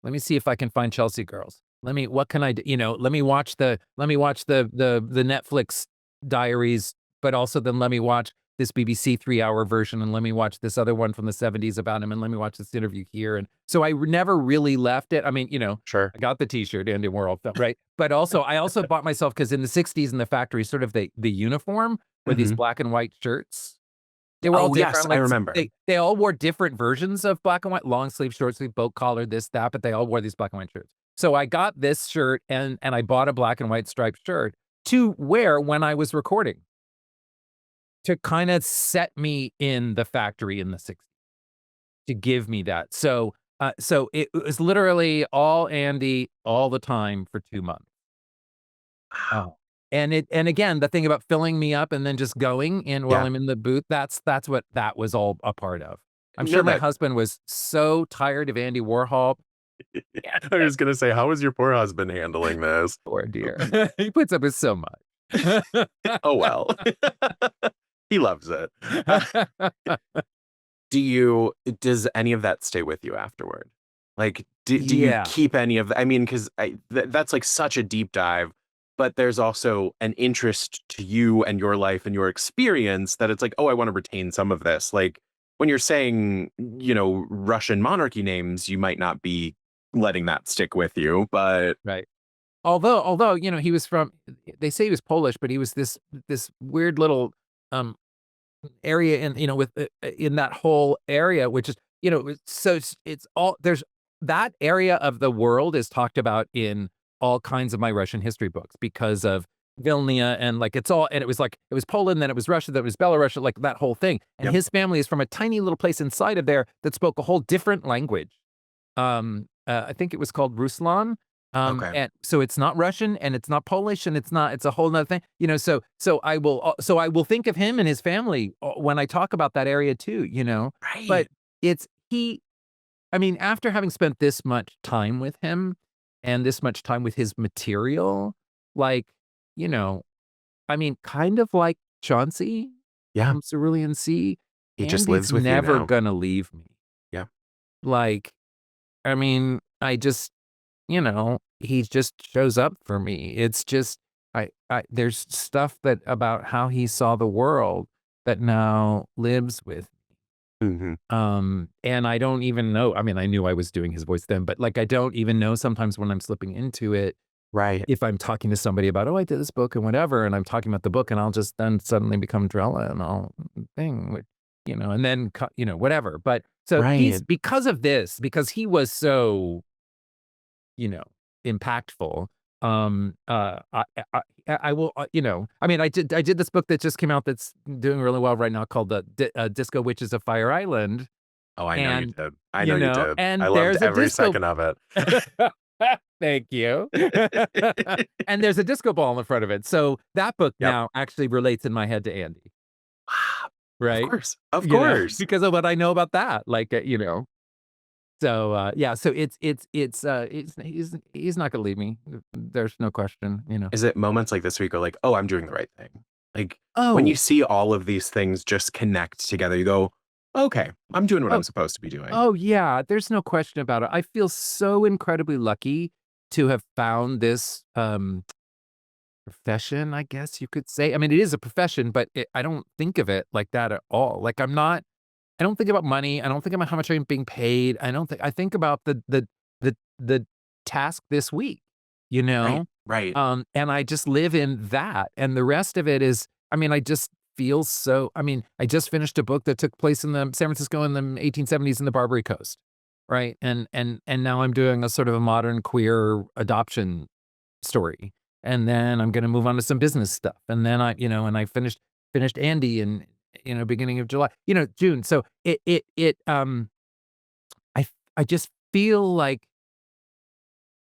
Let me see if I can find Chelsea Girls. What can I do?" Let me watch the Netflix diaries, but also then let me watch this BBC 3-hour version, and let me watch this other one from the '70s about him, and let me watch this interview here, and so never really left it. I mean, Sure. I got the T-shirt, Andy Warhol, right? But also, I also bought myself, because in the '60s in the factory, sort of the uniform were these Hmm. black and white shirts. They were all Oh, yes, different, I like, remember. they all wore different versions of black and white, long sleeve, short sleeve, boat collar, this, that, but they all wore these black and white shirts. So I got this shirt, and I bought a black and white striped shirt to wear when I was recording, to kinda set me in the factory in the '60s, to give me that. So it was literally all Andy all the time for 2 months. Wow. Oh, and again, the thing about filling me up and then just going in while Yeah. I'm in the booth, that's what that was all a part of. I'm No, sure my that husband was so tired of Andy Warhol. Yeah, I was gonna say, how is your poor husband handling this? poor dear. He puts up with so much. Oh well. He loves it. Does any of that stay with you afterward? Like, do you Yeah. keep any of that? I mean, because that's like such a deep dive, but there's also an interest to you and your life and your experience that it's like, oh, I want to retain some of this. Like when you're saying, Russian monarchy names, you might not be letting that stick with you, but Right. Although, he was from they say he was Polish, but he was this weird little, um, area in that whole area, which is, it's all there's that area of the world is talked about in all kinds of my Russian history books because of Vilnia and, like, it's all and it was like it was Poland, then it was Russia, then it was Belarus, like, that whole thing, and yep. his family is from a tiny little place inside of there that spoke a whole different language. I think it was called Ruslan. Okay. And so it's not Russian and it's not Polish and it's a whole nother thing. So I will think of him and his family when I talk about that area too. But Right. it's he I mean, after having spent this much time with him and this much time with his material, like, you know, I mean, kind of like Chauncey Yeah. from Cerulean Sea, He just Andy's lives with you never now. gonna leave me. Yeah. Like, I mean, he just shows up for me. It's just there's stuff that about how he saw the world that now lives with Hmm. and I don't even know. I mean, I knew I was doing his voice then, but like I don't even know sometimes when I'm slipping into it Right. if I'm talking to somebody about, "Oh, I did this book and whatever," and I'm talking about the book and I'll just then suddenly become Drella and I'll thing with and then whatever. But so he's Right. because he was so you know, impactful. I will, I mean, I did this book that just came out that's doing really well right now called Disco Witches of Fire Island, Oh, I know you and did. I know you did. I and loved there's a every disco. second of it. Thank you. And there's a disco ball in the front of it. So that book Yep. now actually relates in my head to Andy, Of right? course. Of course. Because of what I know about that. So, yeah, so he's not gonna leave me. There's no question. Is it moments like this where you go like, "Oh, I'm doing the right thing?" Like, when you Oh, see all of these things just connect together, you go, "Okay, I'm doing what I'm oh, supposed to be doing." oh, yeah, there's no question about it. I feel so incredibly lucky to have found this, profession, I guess you could say. I mean, it is a profession, but I don't think of it like that at all. Like, I don't think about money. I don't think about how much I'm being paid. I think about the task this week, you Right, know? right. And I just live in that. And the rest of it is, I mean, I just feel so I just finished a book that took place in the San Francisco in the 1870s in the Barbary Coast. Right. And now I'm doing a sort of a modern queer adoption story. And then I'm gonna move on to some business stuff. And then and I finished Andy in, beginning of July, June. So I just feel like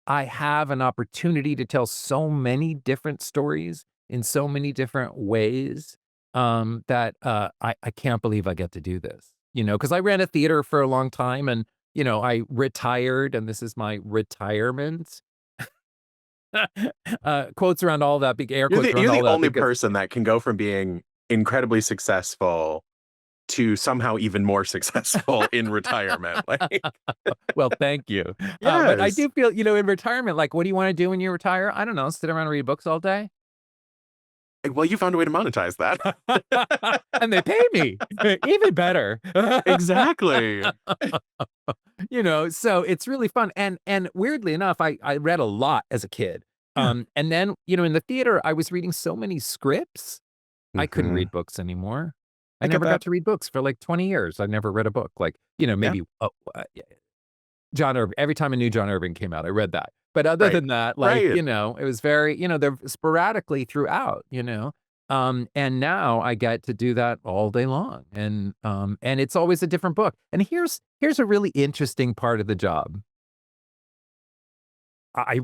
I have an opportunity to tell so many different stories in so many different ways, that, I can't believe I get to do this, because I ran a theater for a long time and, I retired and this is my retirement. Quotes around all that, big air You're quotes the around you're all the that only because person that can go from being incredibly successful to somehow even more successful in retirement. Like, well, thank you. But I yes. do feel, in retirement, like, what do you wanna do when you retire? I don't know, sit around and read books all day? Well, you found a way to monetize that. And they pay me, even better. Exactly. So it's really fun, and weirdly enough, I read a lot as a kid, Yeah. and then, in the theater, I was reading so many scripts, I couldn't Mhm. read books anymore. I I get never got that. to read books for, like, 20 years. I never read a book, like, Yeah. maybe, yeah, John Irving every time a new John Irving came out, I read that. But other Right. than that, like, Right. it was very they're sporadically throughout, and now I get to do that all day long, and it's always a different book. And here's a really interesting part of the job. I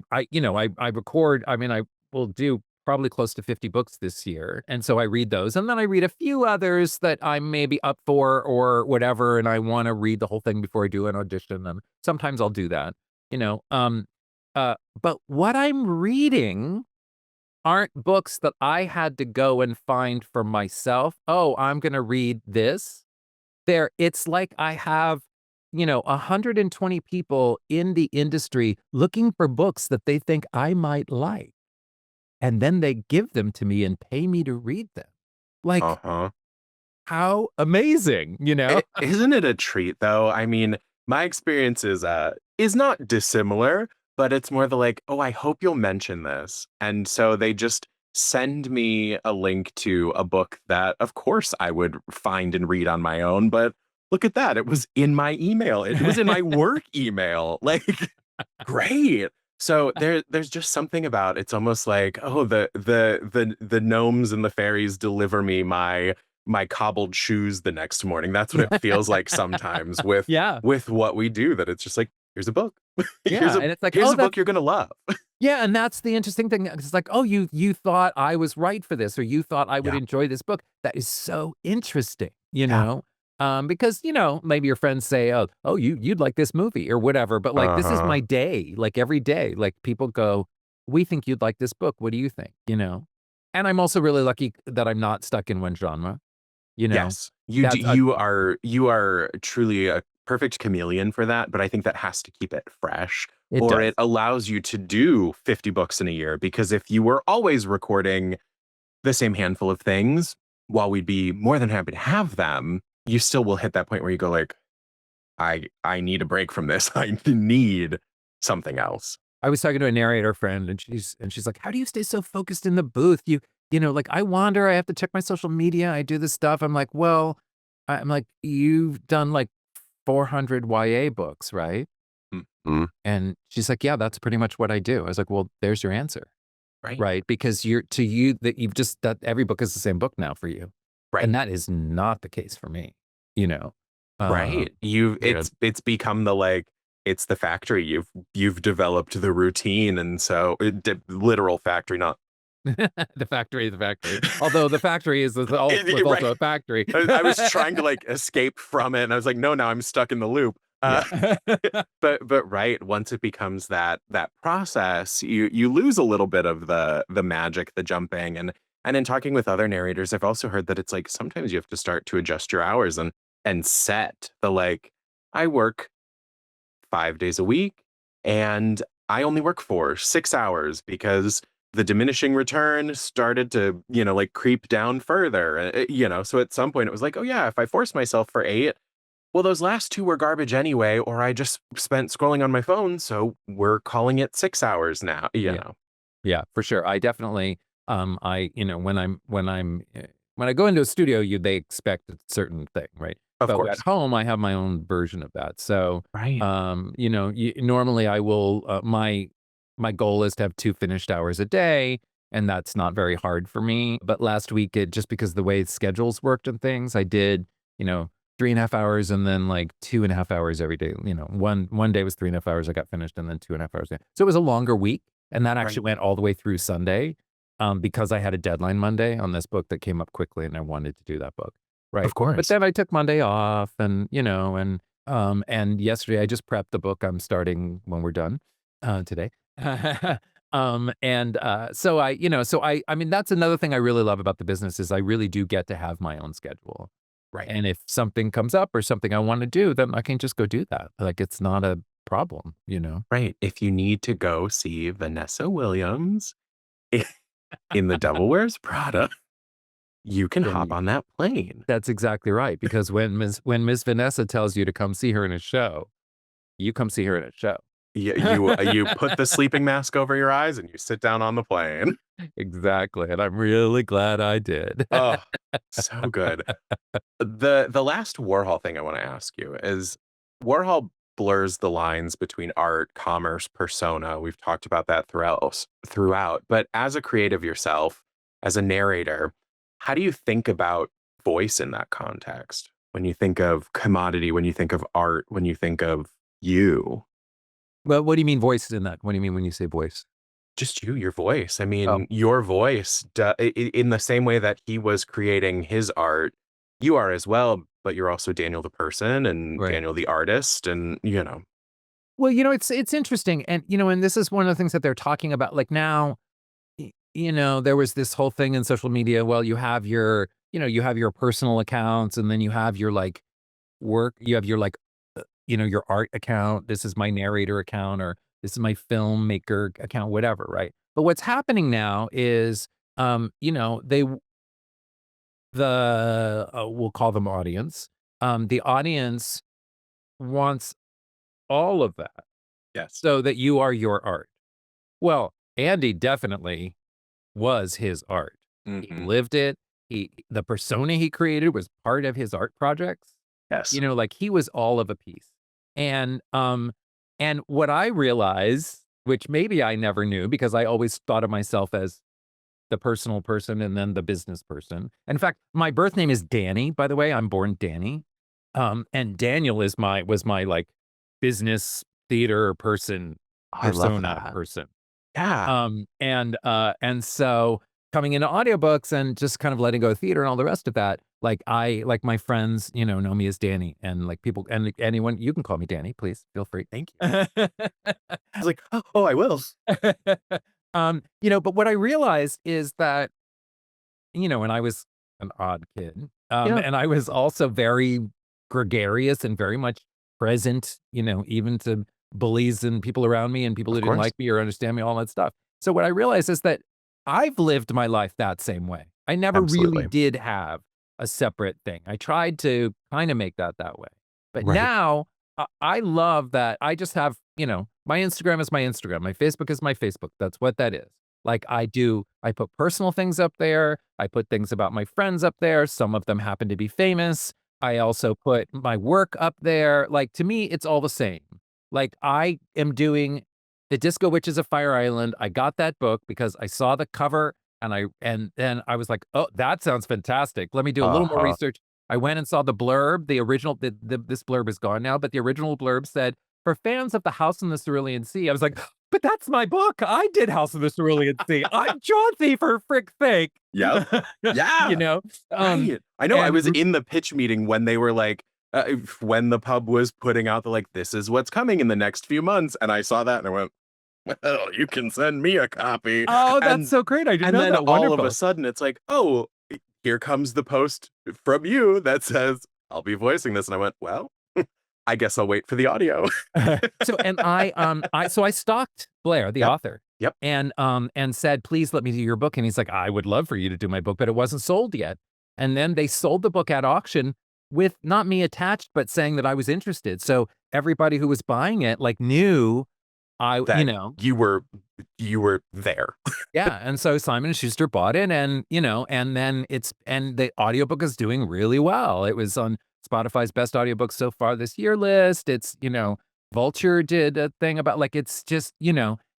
record I mean, I will do probably close to 50 books this year, and so I read those, and then I read a few others that I'm maybe up for or whatever, and I wanna read the whole thing before I do an audition, and sometimes I'll do that, you know? But what I'm reading aren't books that I had to go and find for myself. "Oh, I'm gonna read this." It's like I have, 120 people in the industry looking for books that they think I might like, and then they give them to me and pay me to read them. Like, Uh-huh. how amazing, you know? Isn't it a treat though? I mean, my experience is not dissimilar, but it's more the like, "Oh, I hope you'll mention this." And so they just send me a link to a book that of course I would find and read on my own, but look at that. It was in my email. It was in my work email. Like, great. So there's just something about it's almost like, oh, the gnomes and the fairies deliver me my cobbled shoes the next morning. That's what it feels like sometimes Yeah, with what we do, that it's just like, here's a book. yeah, and it's like, Here's "Oh, a book that's" you're gonna love. yeah, and that's the interesting thing, it's like, "Oh, you thought I was right for this, or you thought I would Yeah. enjoy this book." That is so interesting, you Yeah. know? Because, maybe your friends say, "Oh, you'd like this movie," or whatever, but, like, this is Uh-huh. my day, like, every day, like, people go, "We think you'd like this book, what do you think?" You know? And I'm also really lucky that I'm not stuck in one genre, you know? Yes. That's a You are truly a perfect chameleon for that, but I think that has to keep it fresh, It or it does. allows you to do 50 books in a year, because if you were always recording the same handful of things, while we'd be more than happy to have them, you still will hit that point where you go like, I need a break from this. I need something else." I was talking to a narrator friend, and she's like, "How do you stay so focused in the booth? Like, I wander, I have to check my social media, I do this stuff." I'm like, "Well," I'm like, "You've done, like, 400 YA books, right?" Mhm. And she's like, "Yeah, that's pretty much what I do." I was like, "Well, there's your answer, Right. right? Because that every book is the same book now for you." And Right. that is not the case for me, you know? Right. You've Yeah. it's become the like, it's the factory. You've developed the routine, and so literal factory, not The factory. Although the factory was right. also a factory. I was trying to like escape from it, and I was like, no, now I'm stuck in the loop. Yeah. But right, once it becomes that process, you lose a little bit of the magic, the jumping, and in talking with other narrators, I've also heard that it's like sometimes you have to start to adjust your hours and set the like, I work 5 days a week, and I only work for 6 hours because the diminishing return started to, like creep down further. So at some point it was like, oh yeah, if I force myself for 8, well, those last 2 were garbage anyway, or I just spent scrolling on my phone, so we're calling it 6 hours now. Yeah. Yeah, for sure. I definitely, when I go into a studio, they expect a certain thing, right? Of But at course. home, I have my own version of that. So, Right. normally I will, my goal is to have 2 finished hours a day, and that's not very hard for me. But last week, just because the way schedules worked and things, I did, you know, 3.5 hours and then like 2.5 hours every day. One day was 3.5 hours, I got finished, and then 2.5 hours. So it was a longer week. And that Right. actually went all the way through Sunday, because I had a deadline Monday on this book that came up quickly, and I wanted to do that book, right? Of But course. then I took Monday off, and yesterday I just prepped the book I'm starting when we're done, today. So I mean, that's another thing I really love about the business is I really do get to have my own schedule. Right. And if something comes up or something I wanna do, then I can just go do that. Like, it's not a problem, you know? Right. If you need to go see Vanessa Williams in The Devil Wears Prada, you can Then hop you on that plane. That's exactly right, because when Miss Vanessa tells you to come see her in a show, you come see her in a show. You put the sleeping mask over your eyes and you sit down on the plane. Exactly, and I'm really glad I did. Oh, so good. The last Warhol thing I wanna ask you is, Warhol blurs the lines between art, commerce, persona. We've talked about that throughout, but as a creative yourself, as a narrator, how do you think about voice in that context? When you think of commodity, when you think of art, when you think of you? Well, what do you mean voices in that? What do you mean when you say voice? Just you, your voice. I Oh, mean, your voice, in the same way that he was creating his art, you are as well, but you're also Daniel the person and right. Daniel the artist, and. Well, it's interesting, and this is one of the things that they're talking about, like, now, there was this whole thing in social media, well, you have your personal accounts, and then you have your, like, work you have your, like, your art account, this is my narrator account, or this is my filmmaker account, whatever, right? But what's happening now is, they we'll call them audience. The audience wants all of that Yes. so that you are your art. Well, Andy definitely was his art. He Hmm. lived it. The persona he created was part of his art projects. Yes. Like he was all of a piece. And what I realized, which maybe I never knew because I always thought of myself as the personal person and then the business person. In fact, my birth name is Danny, by the way. I'm born Danny. And Daniel was my like business theater person Oh, I love persona that. person. Yeah. And so coming into audiobooks and just kind of letting go of theater and all the rest of that, like my friends, know me as Danny, and like people and anyone, you can call me Danny, please feel free. Thank you. I was like, oh, I will. But what I realized is that, and I was an odd kid, Yeah, and I was also very gregarious and very much present, even to bullies and people around me and people of who didn't course. like me or understand me, all that stuff. So what I realized is that I've lived my life that same way. I never really Absolutely. did have a separate thing. I tried to kind of make that way. But Right. now I love that I just have, my Instagram is my Instagram. My Facebook is my Facebook. That's what that is. Like I put personal things up there. I put things about my friends up there. Some of them happen to be famous. I also put my work up there. Like to me, it's all the same. Like I am doing The Disco Witches of Fire Island. I got that book because I saw the cover and then I was like, "Oh, that sounds fantastic. Let me do a little more Uh-huh. research." I went and saw the blurb. The original this blurb is gone now, but the original blurb said, "For fans of The House on the Cerulean Sea." I was like, "But that's my book. I did House of the Cerulean Sea. I'm Chauncey for frick's sake." Yep. You Yeah. know? Um, Right. I know I and was in the pitch meeting when they were like, when the pub was putting out the like, this is what's coming in the next few months. And I saw that and I went, well, you can send me a copy. Oh, that's And so great. I didn't and know then that. all of a Wonderful. sudden it's like, oh, here comes the post from you that says, I'll be voicing this. And I went, well, I guess I'll wait for the audio. So and I stalked Blair, the Yep. author, Yep. and said, "Please let me do your book." And he's like, "I would love for you to do my book," but it wasn't sold yet. And then they sold the book at auction with not me attached, but saying that I was interested. So everybody who was buying it like knew I, That you were there. yeah, and so Simon& and Schuster bought it and, and then the audiobook is doing really well. It was on Spotify's best audiobooks so far this year list. It's, Vulture did a thing about like it's just,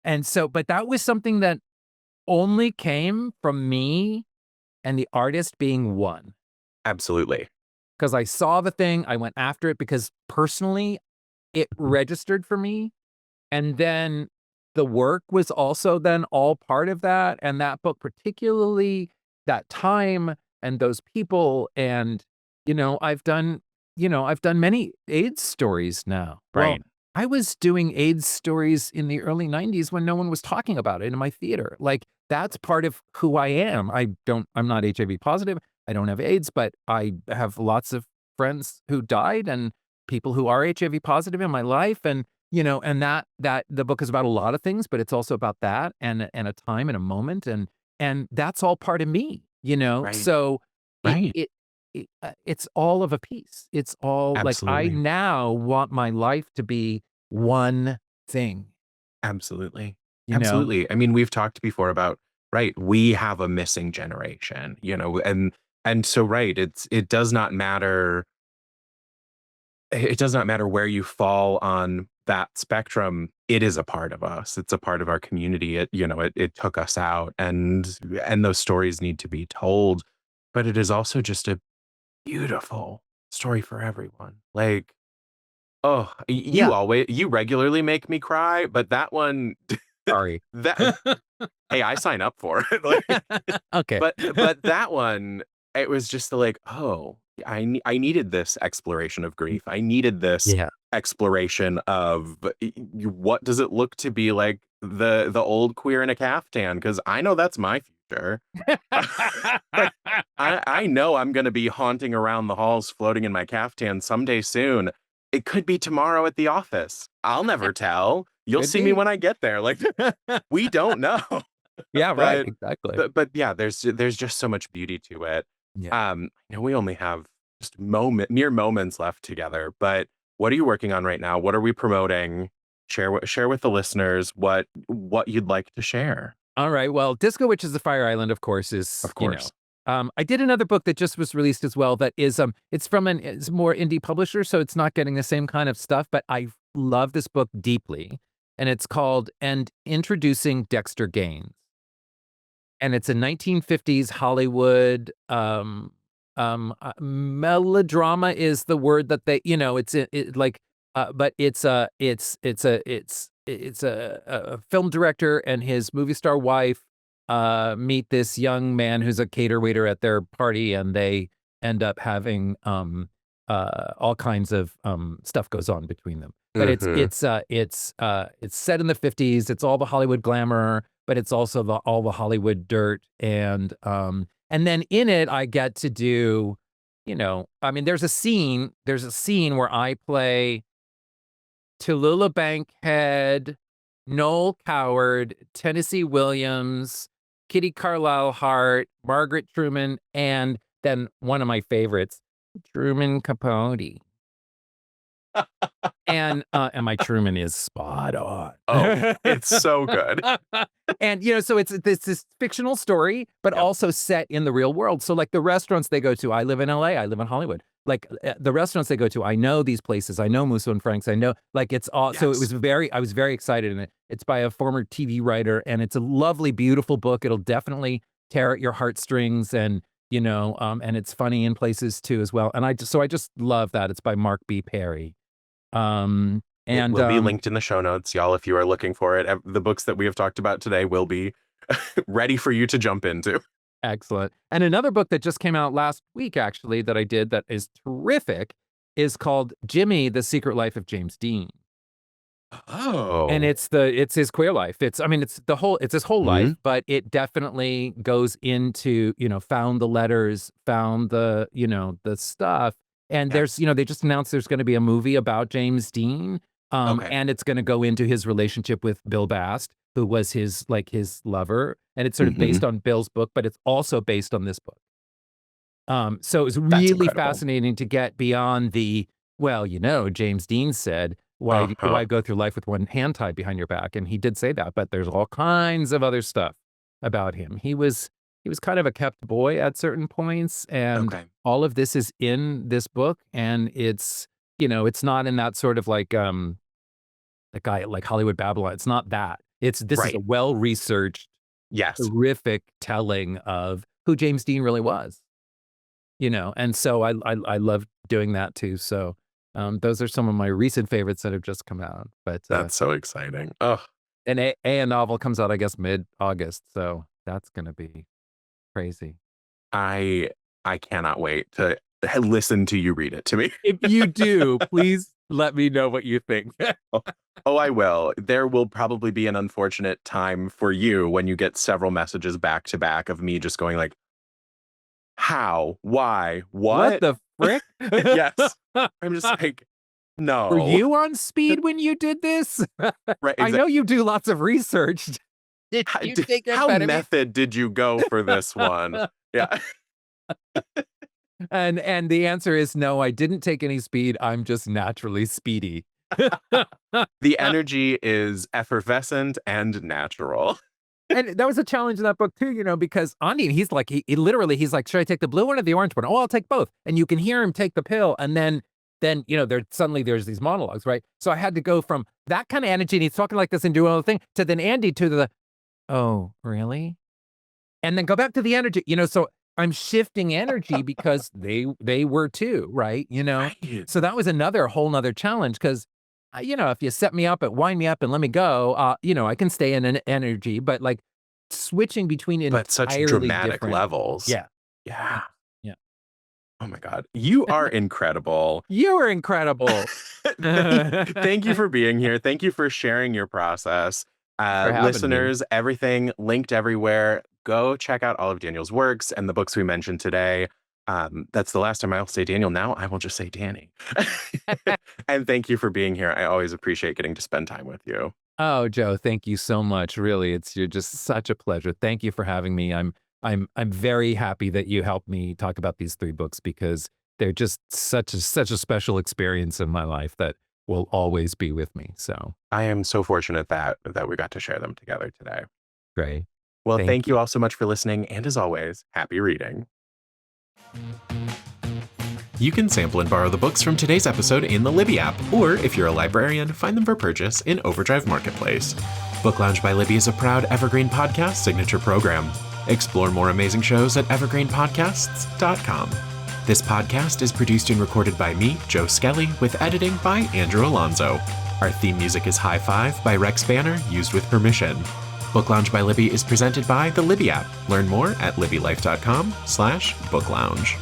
and so but that was something that only came from me and the artist being one. Absolutely. Because I saw the thing, I went after it because personally it registered for me. And then the work was also then all part of that, and that book particularly, that time and those people and, I've done many AIDS stories now. Well, Right. I was doing AIDS stories in the early '90s when no one was talking about it in my theater. Like, that's part of who I am. I'm not HIV positive, I don't have AIDS, but I have lots of friends who died and people who are HIV positive in my life, and and that the book is about a lot of things, but it's also about that and a time and a moment, and that's all part of me, Right. So it Right. it, it's all of a piece. It's all like I Absolutely. now want my life to be one thing, Absolutely. you know? Absolutely. I mean, we've talked before about, right, we have a missing generation, and so right, it does not matter it does not matter where you fall on that spectrum. It is a part of us. It's a part of our community. It took us out and those stories need to be told, but it is also just a beautiful story for everyone. Like, oh, Yeah, you regularly make me cry, but that one sorry. that hey, I sign up for it. Like, Okay. but that one, it was just the like, oh, I needed this exploration of grief. I needed this Yeah. exploration of what does it look to be like the old queer in a caftan? Because I know that's my future. Like I know I'm gonna be haunting around the halls, floating in my caftan someday soon. It could be tomorrow at the office. I'll never tell. You'll Could see me be. when I get there. Like, we don't know. Yeah, right, But exactly. but yeah, there's just so much beauty to it. Yeah. We only have just mere moments left together, but what are you working on right now? What are we promoting? Share with the listeners what you'd like to share. All right, well, Disco Witches of Fire Island, of course, is, Of course. I did another book that just was released as well that is, it's from it's more indie publisher, so it's not getting the same kind of stuff, but I love this book deeply, and it's called And Introducing Dexter Gaines. And it's a 1950s Hollywood, melodrama is the word that they, like, but it's a film director and his movie star wife meet this young man who's a cater waiter at their party, and they end up having all kinds of stuff goes on between them. But Mhm. it's set in the 50s. It's all the Hollywood glamour, but it's also all the Hollywood dirt, and then in it I get to do, I mean, there's a scene where I play Tallulah Bankhead, Noel Coward, Tennessee Williams, Kitty Carlisle Hart, Margaret Truman, and then one of my favorites, Truman Capote. And my Truman is spot on. Oh, it's so good. And, so it's this fictional story, but Yep. also set in the real world. So, like, the restaurants they go to, I live in LA, I live in Hollywood. Like, the restaurants they go to, I know these places. I know Musso and Frank's. I know, like, it's all. So Yes. I was very excited in it. It's by a former TV writer, and it's a lovely, beautiful book. It'll definitely tear at your heartstrings, and it's funny in places too as well. And I just love that. It's by Mark B. Perry. Um, It and will be linked in the show notes, y'all, if you are looking for it. The books that we have talked about today will be ready for you to jump into. Excellent. And another book that just came out last week, actually, that I did that is terrific, is called Jimmy: The Secret Life of James Dean. And Oh. it's his queer life. It's his whole life, Mhm. but it definitely goes into, found the letters, found the stuff. And Yes. they just announced there's going to be a movie about James Dean. Okay. And it's going to go into his relationship with Bill Bast, who was his lover. And it's sort of Mhm. based on Bill's book, but it's also based on this book. So it was That's really incredible. fascinating to get beyond well, James Dean said, Uh-huh. why go through life with one hand tied behind your back? And he did say that, but there's all kinds of other stuff about him. He was kind of a kept boy at certain points, and Okay. all of this is in this book, and it's not in that sort of like the guy like Hollywood Babylon. It's not that. This is a Right. well-researched, Yes. terrific telling of who James Dean really was. And so I love doing that too. So, those are some of my recent favorites that have just come out. But, That's so exciting. Oh, and a novel comes out, I guess, mid-August, so that's gonna be crazy. I I cannot wait to listen to you read it to me. If you do, please let me know what you think. Oh, oh, I will. There will probably be an unfortunate time for you when you get several messages back to back of me just going like, "How? Why? What What?" the frick? Yes. I'm just like, Were "No." you on speed when you did this? Right, I know you do lots of research. Did you take how amphetamine? method did you go for this one? Yeah. And the answer is no, I didn't take any speed. I'm just naturally speedy. The energy is effervescent and natural. And that was a challenge in that book too, because Andy, he's like, he's like, should I take the blue one or the orange one? Oh, I'll take both. And you can hear him take the pill, and then there's these monologues, right? So I had to go from that kind of energy, and he's talking like this and doing all the thing, to then Andy to the, oh, really? And then go back to the energy, so I'm shifting energy because they were too, right? Right. So that was another whole nother challenge because, if you set me up and wind me up and let me go, I can stay in an energy, but like switching between But such entirely dramatic different. levels. Yeah, yeah, Yeah. yeah. Oh my god. You are incredible. You were incredible. Thank you for being here. Thank you for sharing your process. For having me. Listeners, everything linked everywhere. Go check out all of Daniel's works and the books we mentioned today. That's the last time I'll say Daniel. Now I will just say Danny. And thank you for being here. I always appreciate getting to spend time with you. Oh, Joe, thank you so much. Really, you're just such a pleasure. Thank you for having me. I'm very happy that you helped me talk about these 3 books because they're just such a special experience in my life that will always be with me. So I am so fortunate that we got to share them together today. great. Well, Thank thank you. you all so much for listening, and as always, happy reading. You can sample and borrow the books from today's episode in the Libby app, or if you're a librarian, find them for purchase in OverDrive Marketplace. Book Lounge by Libby is a proud Evergreen Podcast signature program. Explore more amazing shows at evergreenpodcasts.com. This podcast is produced and recorded by me, Joe Skelly, with editing by Andrew Alonso. Our theme music is High Five by Rex Banner, used with permission. Book Lounge by Libby is presented by the Libby app. Learn more at libbylife.com/booklounge.